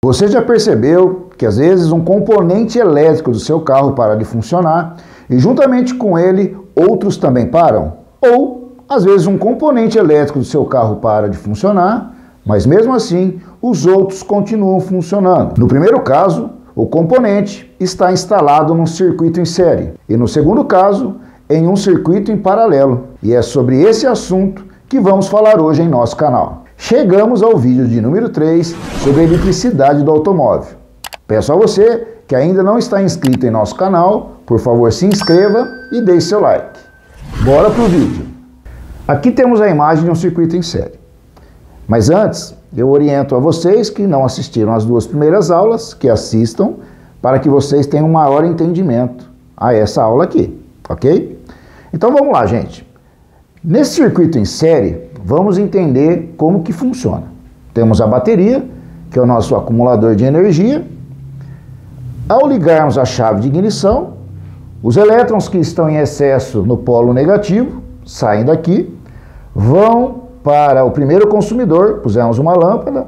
Você já percebeu que às vezes um componente elétrico do seu carro para de funcionar e juntamente com ele outros também param? Ou às vezes um componente elétrico do seu carro para de funcionar, mas mesmo assim os outros continuam funcionando. No primeiro caso, o componente está instalado num circuito em série e no segundo caso, em um circuito em paralelo. E é sobre esse assunto que vamos falar hoje em nosso canal. Chegamos ao vídeo de número 3 sobre a eletricidade do automóvel. Peço a você que ainda não está inscrito em nosso canal, por favor se inscreva e deixe seu like. Bora pro vídeo. Aqui temos a imagem de um circuito em série. Mas antes, eu oriento a vocês que não assistiram às duas primeiras aulas, que assistam, para que vocês tenham um maior entendimento a essa aula aqui, ok? Então vamos lá, gente. Nesse circuito em série, vamos entender como que funciona. Temos a bateria, que é o nosso acumulador de energia. Ao ligarmos a chave de ignição, os elétrons que estão em excesso no polo negativo saem daqui, vão para o primeiro consumidor, pusemos uma lâmpada,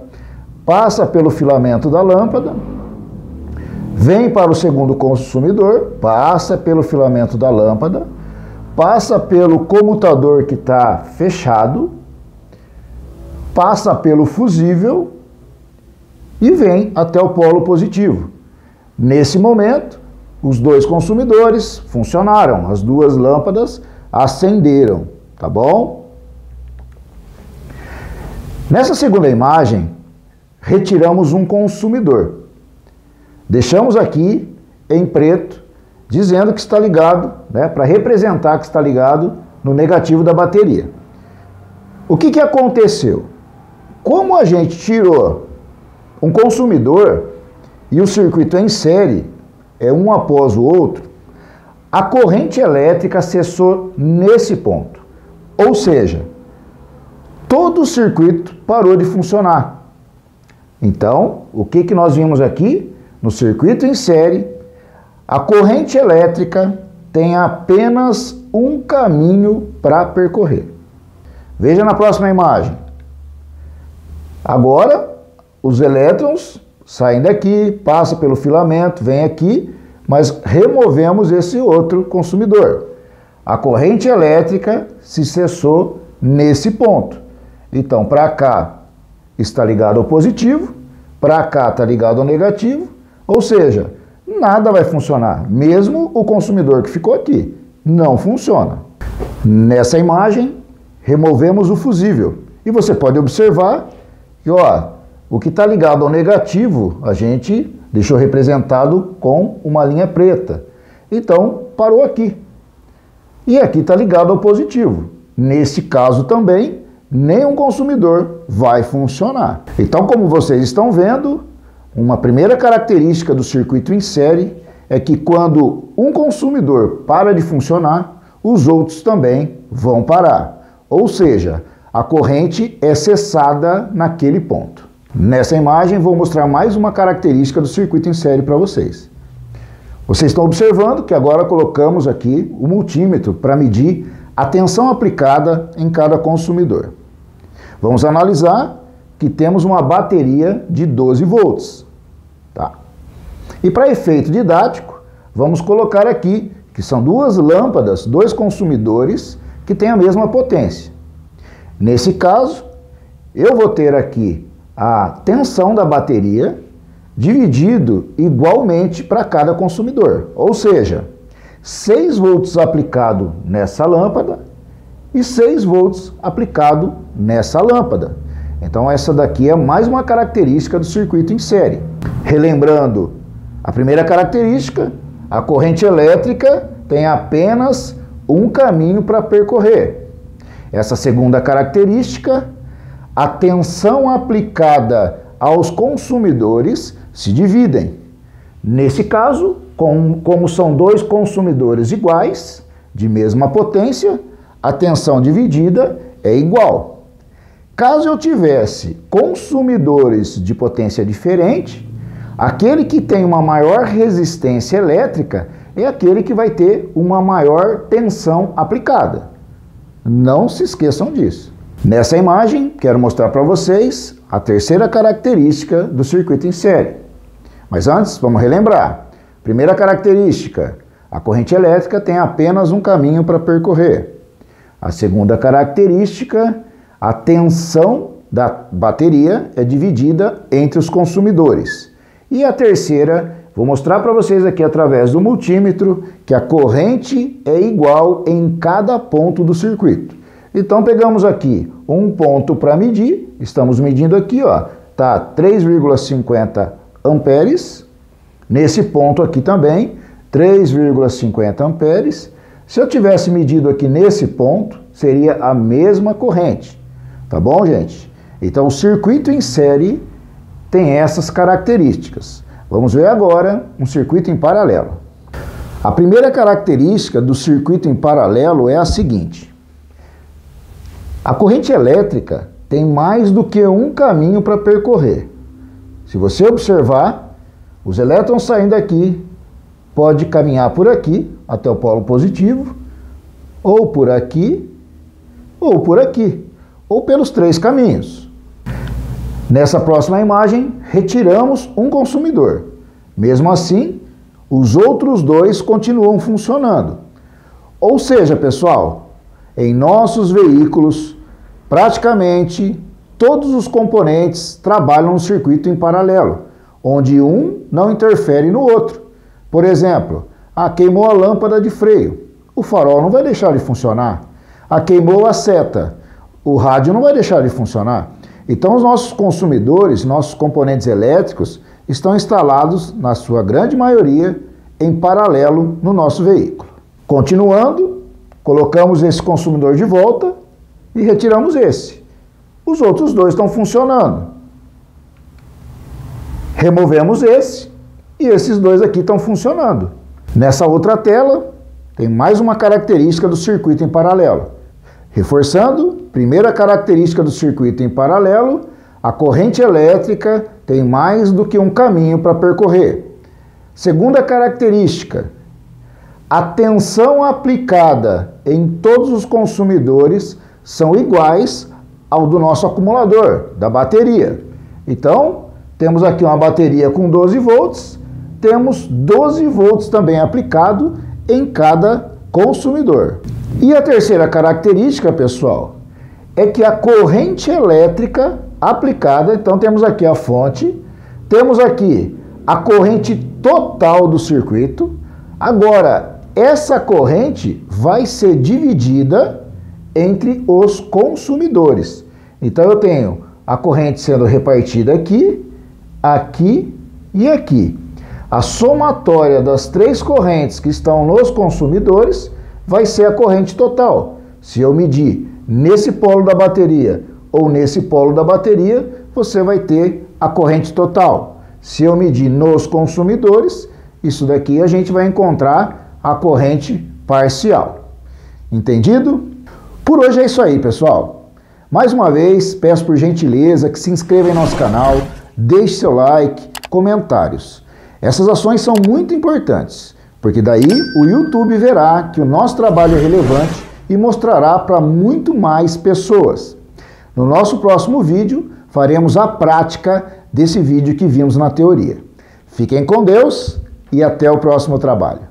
passa pelo filamento da lâmpada, vem para o segundo consumidor, passa pelo filamento da lâmpada, passa pelo comutador que está fechado, passa pelo fusível e vem até o polo positivo. Nesse momento, os dois consumidores funcionaram, as duas lâmpadas acenderam, tá bom? Nessa segunda imagem, retiramos um consumidor. Deixamos aqui em preto, dizendo que está ligado, né, para representar que está ligado no negativo da bateria. O que aconteceu? Como a gente tirou um consumidor e o circuito em série, um após o outro, a corrente elétrica cessou nesse ponto. Ou seja, todo o circuito parou de funcionar. Então, o que nós vimos aqui? No circuito em série, a corrente elétrica tem apenas um caminho para percorrer. Veja na próxima imagem. Agora, os elétrons saem daqui, passam pelo filamento, vêm aqui, mas removemos esse outro consumidor. A corrente elétrica se cessou nesse ponto. Então, para cá está ligado ao positivo, para cá está ligado ao negativo, ou seja, nada vai funcionar, mesmo o consumidor que ficou aqui, não funciona. Nessa imagem, removemos o fusível. E você pode observar que, o que está ligado ao negativo, a gente deixou representado com uma linha preta. Então, parou aqui. E aqui está ligado ao positivo. Nesse caso também, nenhum consumidor vai funcionar. Então, como vocês estão vendo, uma primeira característica do circuito em série é que quando um consumidor para de funcionar, os outros também vão parar. Ou seja, a corrente é cessada naquele ponto. Nessa imagem vou mostrar mais uma característica do circuito em série para vocês. Vocês estão observando que agora colocamos aqui o multímetro para medir a tensão aplicada em cada consumidor. Vamos analisar que temos uma bateria de 12 volts. Tá? E para efeito didático, vamos colocar aqui que são duas lâmpadas, dois consumidores que têm a mesma potência. Nesse caso, eu vou ter aqui a tensão da bateria dividido igualmente para cada consumidor. Ou seja, 6 volts aplicado nessa lâmpada e 6 volts aplicado nessa lâmpada. Então essa daqui é mais uma característica do circuito em série. Relembrando a primeira característica, a corrente elétrica tem apenas um caminho para percorrer. Essa segunda característica, a tensão aplicada aos consumidores se dividem. Nesse caso, como são dois consumidores iguais, de mesma potência, a tensão dividida é igual. Caso eu tivesse consumidores de potência diferente, aquele que tem uma maior resistência elétrica é aquele que vai ter uma maior tensão aplicada. Não se esqueçam disso. Nessa imagem, quero mostrar para vocês a terceira característica do circuito em série. Mas antes, vamos relembrar. Primeira característica, a corrente elétrica tem apenas um caminho para percorrer. A segunda característica, a tensão da bateria é dividida entre os consumidores. E a terceira, vou mostrar para vocês aqui através do multímetro que a corrente é igual em cada ponto do circuito. Então pegamos aqui um ponto para medir, estamos medindo aqui, ó, tá 3,50 amperes. Nesse ponto aqui também, 3,50 amperes. Se eu tivesse medido aqui nesse ponto, seria a mesma corrente. Tá bom, gente? Então o circuito em série tem essas características. Vamos ver agora um circuito em paralelo. A primeira característica do circuito em paralelo é a seguinte. A corrente elétrica tem mais do que um caminho para percorrer. Se você observar, os elétrons saindo daqui pode caminhar por aqui até o polo positivo, ou por aqui, ou por aqui, ou pelos três caminhos. Nessa próxima imagem, retiramos um consumidor. Mesmo assim, os outros dois continuam funcionando. Ou seja, pessoal, em nossos veículos, praticamente todos os componentes trabalham no circuito em paralelo, onde um não interfere no outro. Por exemplo, queimou a lâmpada de freio, o farol não vai deixar de funcionar. Queimou a seta, o rádio não vai deixar de funcionar. Então os nossos consumidores, nossos componentes elétricos, estão instalados, na sua grande maioria, em paralelo no nosso veículo. Continuando, colocamos esse consumidor de volta e retiramos esse. Os outros dois estão funcionando. Removemos esse e esses dois aqui estão funcionando. Nessa outra tela, tem mais uma característica do circuito em paralelo. Reforçando, primeira característica do circuito em paralelo, a corrente elétrica tem mais do que um caminho para percorrer. Segunda característica, a tensão aplicada em todos os consumidores são iguais ao do nosso acumulador, da bateria. Então, temos aqui uma bateria com 12 volts, temos 12 volts também aplicado em cada consumidor. E a terceira característica, pessoal, é que a corrente elétrica aplicada, então temos aqui a fonte, temos aqui a corrente total do circuito. Agora, essa corrente vai ser dividida entre os consumidores. Então eu tenho a corrente sendo repartida aqui, aqui e aqui. A somatória das três correntes que estão nos consumidores vai ser a corrente total. Se eu medir nesse polo da bateria ou nesse polo da bateria, você vai ter a corrente total. Se eu medir nos consumidores, isso daqui a gente vai encontrar a corrente parcial. Entendido? Por hoje é isso aí, pessoal. Mais uma vez, peço por gentileza que se inscreva em nosso canal, deixe seu like, comentários. Essas ações são muito importantes, porque daí o YouTube verá que o nosso trabalho é relevante e mostrará para muito mais pessoas. No nosso próximo vídeo, faremos a prática desse vídeo que vimos na teoria. Fiquem com Deus e até o próximo trabalho.